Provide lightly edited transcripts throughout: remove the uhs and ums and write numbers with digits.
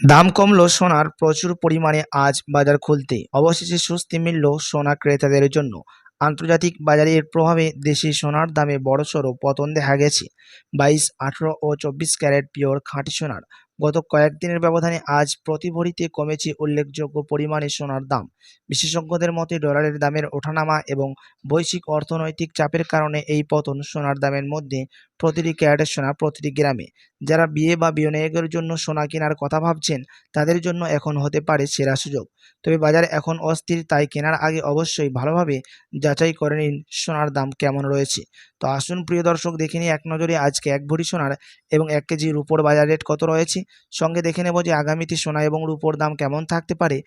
দাম কমলো সোনার প্রচুর পরিমাণে আজ বাজার খুলতেই অবশেষে স্বস্তি মিলল সোনা ক্রেতাদের জন্য। আন্তর্জাতিক বাজারে এর প্রভাবে দেশি সোনার দামে বড়সড় পতন দেখা গেছে। 22, 18 ও 24 ক্যারেট পিওর খাঁটি সোনার গত কয়েকদিনের ব্যবধানে আজ প্রতি ভরিতে কমেছে উল্লেখযোগ্য পরিমাণে সোনার দাম। বিশেষজ্ঞদের মতে ডলারের দামের ওঠানামা এবং বৈশ্বিক অর্থনৈতিক চাপের কারণে এই পতন। সোনার দামের মধ্যে প্রতিটি ক্যারেটের সোনা প্রতিটি গ্রামে যারা বিয়ে বা বিনিয়োগের জন্য সোনা কেনার কথা ভাবছেন তাদের জন্য এখন হতে পারে সেরা সুযোগ। তবে বাজার এখন অস্থির, তাই কেনার আগে অবশ্যই ভালোভাবে যাচাই করে নিন সোনার দাম কেমন রয়েছে। তো আসুন প্রিয় দর্শক, দেখে নিই এক নজরে আজকে এক ভরি সোনার এবং 1 কেজি রূপোর বাজার রেট কত রয়েছে। সঙ্গে দেখে নেব যে আগামীতে সোনা এবং রূপোর দাম কেমন থাকতে পারে।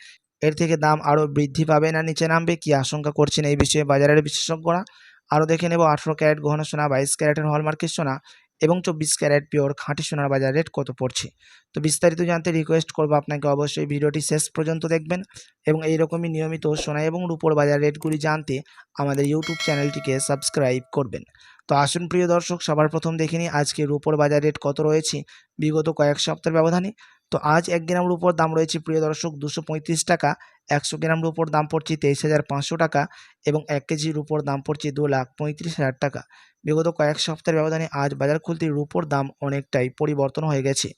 এর থেকে দাম আরও বৃদ্ধি পাবে না নিচে নামবে, কি আশঙ্কা করছেন এই বিষয়ে বাজারের বিশেষজ্ঞরা। আরও দেখে নেব 18 ক্যারেট গহনা সোনা, 22 ক্যারেটের হলমার্কের সোনা এবং 24 ক্যারেট পিওর খাঁটি সোনার বাজার রেট কত পড়ছে। তো বিস্তারিত জানতে রিকোয়েস্ট করব আপনাকে অবশ্যই ভিডিওটি শেষ পর্যন্ত দেখবেন এবং এইরকমই নিয়মিত সোনা এবং রূপোর বাজার রেটগুলি জানতে আমাদের ইউটিউব চ্যানেলটিকে সাবস্ক্রাইব করবেন। তো আসুন প্রিয় দর্শক, সবার প্রথম দেখে নিই আজকে রূপোর বাজার রেট কত রয়েছে বিগত কয়েক সপ্তাহের ব্যবধানে। তো আজ 1 গ্রাম রূপোর দাম রয়েছে প্রিয় দর্শক 235 টাকা, 100 গ্রাম রূপোর দাম পড়ছে 23,500 টাকা এবং 1 কেজি রূপোর দাম পড়ছে 2,35,000 টাকা। বিগত কয়েক সপ্তাহের ব্যবধানে আজ বাজার খুলতেই রূপোর দাম অনেকটাই পরিবর্তন হয়ে গেছে।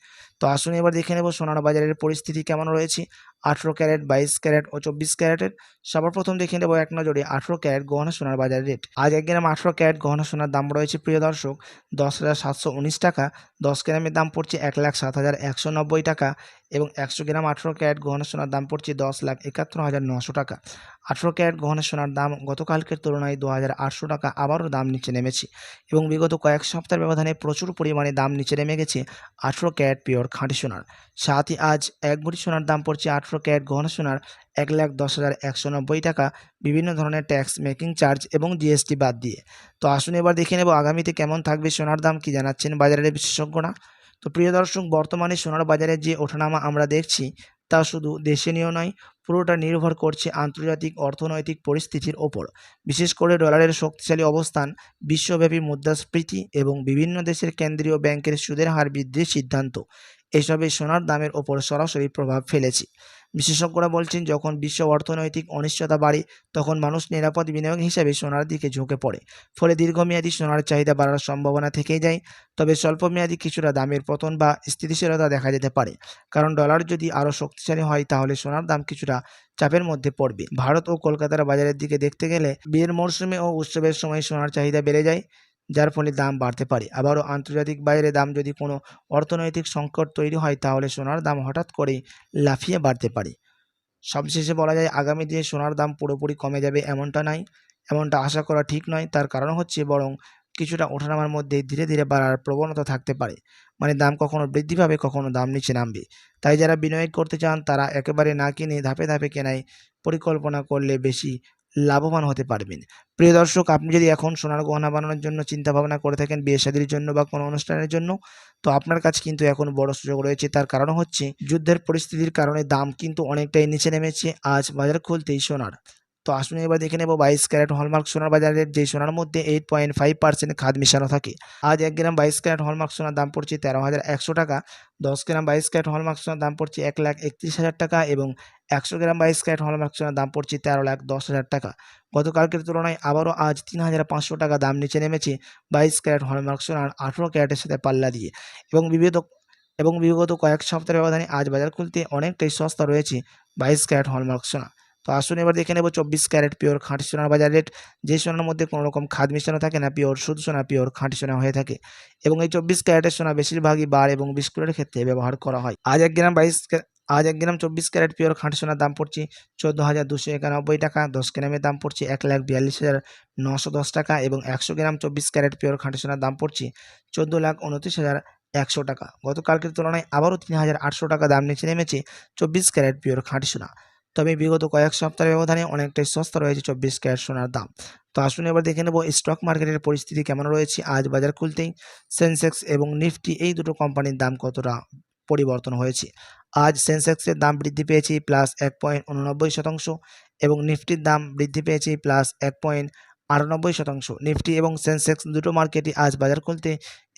তো আসুন এবার দেখে নেব সোনার বাজারের পরিস্থিতি কেমন রয়েছে 18 ক্যারেট, 22 ক্যারেট ও 24 ক্যারেটের। সবার প্রথম দেখে নেব এক নজরে 18 ক্যারেট গহনা সোনার বাজার রেট। আজ 1 গ্রাম 18 ক্যারেট গহনা সোনার দাম রয়েছে প্রিয় দর্শক 10,719 টাকা, 10 গ্রামের দাম পড়ছে 1,07,190 টাকা এবং 100 গ্রাম 18 ক্যারেট গহনা সোনার দাম পড়ছে 10,71,900 টাকা। 18 ক্যারেট গহনা সোনার দাম গতকালকের তুলনায় 2,800 টাকা আবারও দাম নিচে নেমেছে এবং বিগত কয়েক সপ্তাহের ব্যবধানে প্রচুর পরিমাণে দাম নিচে নেমে গেছে 18 ক্যারেট পিওর খাঁটি সোনার। সাথে আজ 1 ভরি সোনার দাম পড়ছে 18 ক্যারেট গহনা সোনার 1,10,190 টাকা, বিভিন্ন ধরনের ট্যাক্স, মেকিং চার্জ এবং জিএসটি বাদ দিয়ে। তো আসুন এবার দেখে নেব আগামীতে কেমন থাকবে সোনার দাম, কি জানাচ্ছেন বাজারের বিশেষজ্ঞরা। তো প্রিয় দর্শক, বর্তমানে সোনার বাজারে যে ওঠানামা আমরা দেখছি তা শুধু দেশীয় নয়, পুরোটা নির্ভর করছে আন্তর্জাতিক অর্থনৈতিক পরিস্থিতির ওপর। বিশেষ করে ডলারের শক্তিশালী অবস্থান, বিশ্বব্যাপী মুদ্রাস্ফীতি এবং বিভিন্ন দেশের কেন্দ্রীয় ব্যাংকের সুদের হার বৃদ্ধির সিদ্ধান্ত এসবে সোনার দামের ওপর সরাসরি প্রভাব ফেলেছে। বিশেষজ্ঞরা বলছেন যখন বিশ্ব অর্থনৈতিক অনিশ্চয়তা বাড়ে তখন মানুষ নিরাপদ বিনিয়োগ হিসেবে সোনার দিকে ঝুঁকে পড়ে। ফলে দীর্ঘমেয়াদী সোনার চাহিদা বাড়ার সম্ভাবনা থেকেই যায়। তবে স্বল্পমেয়াদী কিছুটা দামের পতন বা স্থিতিশীলতা দেখা যেতে পারে, কারণ ডলার যদি আরও শক্তিশালী হয় তাহলে সোনার দাম কিছুটা চাপের মধ্যে পড়বে। ভারত ও কলকাতার বাজারের দিকে দেখতে গেলে বিয়ের মরশুমে ও উৎসবের সময় সোনার চাহিদা বেড়ে যায়, যার ফলে দাম বাড়তে পারে। আবারও আন্তর্জাতিক বাজারে দাম যদি কোনো অর্থনৈতিক সংকট তৈরি হয় তাহলে সোনার দাম হঠাৎ করেই লাফিয়ে বাড়তে পারে। সবশেষে বলা যায় আগামী দিনে সোনার দাম পুরোপুরি কমে যাবে এমনটা নয়, এমনটা আশা করা ঠিক নয়। তার কারণ হচ্ছে বরং কিছুটা ওঠানামার মধ্যে ধীরে ধীরে বাড়ার প্রবণতা থাকতে পারে। মানে দাম কখনো বৃদ্ধি পাবে, কখনো দাম নিচে নামবে। তাই যারা বিনিয়োগ করতে চান তারা একেবারে না কিনে ধাপে ধাপে কেনায় পরিকল্পনা করলে বেশি লাভবান হতে পারবেন। প্রিয় দর্শক, আপনি যদি এখন সোনার গহনা বানানোর জন্য চিন্তা ভাবনা করে থাকেন বিয়ে শাদীর জন্য বা কোনো অনুষ্ঠানের জন্য, তো আপনার কাছে কিন্তু এখন বড় সুযোগ রয়েছে। তার কারণ হচ্ছে যুদ্ধের পরিস্থিতির কারণে দাম কিন্তু অনেকটাই নিচে নেমেছে আজ বাজার খুলতেই সোনার। তো আসুন এবার দেখে নেব 22 ক্যারেট হলমার্ক সোনার বাজারের, যে সোনার মধ্যে 8.5% খাদ মিশানো থাকে। আজ 1 গ্রাম 22 ক্যারেট হলমার্ক সোনার দাম পড়ছে 13,100 টাকা, 10 গ্রাম 22 ক্যারেট হলমার্ক সোনার দাম পড়ছে 1,31,000 টাকা এবং 100 গ্রাম 22 ক্যারেট হলমার্ক সোনার দাম পড়ছে 13,10,000 টাকা। গতকালকের তুলনায় আবারও আজ 3,500 টাকা দাম নিচে নেমেছে 22 ক্যারেট হলমার্ক সোনার 18 ক্যারেটের সাথে পাল্লা দিয়ে এবং বিগত কয়েক সপ্তাহের ব্যবধানে আজ বাজার খুলতে অনেকটাই সস্তা রয়েছে 22 ক্যারেট হলমার্ক সোনা। তো আসুন এবার দেখে নেব 24 ক্যারেট পিওর খাঁটি সোনার বাজার রেট, যে সোনার মধ্যে কোনো রকম খাদ মিশানো থাকে না, পিওর শুধু সোনা, পিওর খাঁটি সোনা হয়ে থাকে এবং এই 24 ক্যারেটের সোনা বেশিরভাগই বার এবং বিস্কুটের ক্ষেত্রে ব্যবহার করা হয়। আজ 1 গ্রাম 24 ক্যারেট পিওর খাঁটি সোনার দাম পড়ছে 14,291 টাকা, 10 গ্রামের দাম পড়ছে 1,42,910 টাকা এবং 100 গ্রাম 24 ক্যারেট পিওর খাঁটি সোনার দাম পড়ছে 14,29,100 টাকা। গতকালকের তুলনায় আবারও 3,800 টাকা দাম নিচে নেমেছে 24 ক্যারেট পিওর খাঁটি সোনা। তবে বিগত কয়েক সপ্তাহের ব্যবধানে অনেকটাই সস্তা রয়েছে 24 ক্যারেট সোনার দাম। তো আসুন এবার দেখে নেব স্টক মার্কেটের পরিস্থিতি কেমন রয়েছে আজ বাজার খুলতেই। সেন্সেক্স এবং নিফটি এই দুটো কোম্পানির দাম কতটা পরিবর্তন হয়েছে। আজ সেন্সেক্সের দাম বৃদ্ধি পেয়েছে +1.89% এবং নিফটির দাম বৃদ্ধি পেয়েছে +1.98%। নিফটি এবং সেন্সেক্স দুটো মার্কেটই আজ বাজার খুলতে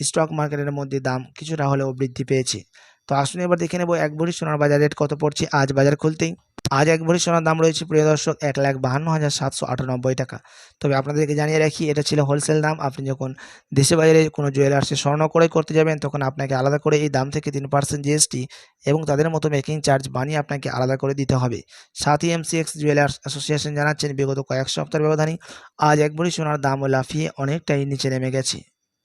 স্টক মার্কেটের মধ্যে দাম কিছুটা হলেও বৃদ্ধি পেয়েছে। তো আসুন এবার দেখে নেব এক ভরি সোনার বাজার রেট কত পড়ছে আজ বাজার খুলতেই। আজ এক ভরি সোনার দাম রয়েছে প্রিয় দর্শক 1,52,798 টাকা। তবে আপনাদেরকে জানিয়ে রাখি এটা ছিল হোলসেল দাম। আপনি যখন দেশে বাইরে কোনো জুয়েলার্সে স্বর্ণ ক্রয় করতে যাবেন তখন আপনাকে আলাদা করে এই দাম থেকে 3% জিএসটি এবং তাদের মতো মেকিং চার্জ বানিয়ে আপনাকে আলাদা করে দিতে হবে। সাথী এমসিএক্স জুয়েলার্স অ্যাসোসিয়েশন জানাচ্ছেন বিগত কয়েক সপ্তাহের ব্যবধানে আজ এক ভরি সোনার দাম লাফিয়ে অনেকটাই নিচে নেমে গেছে।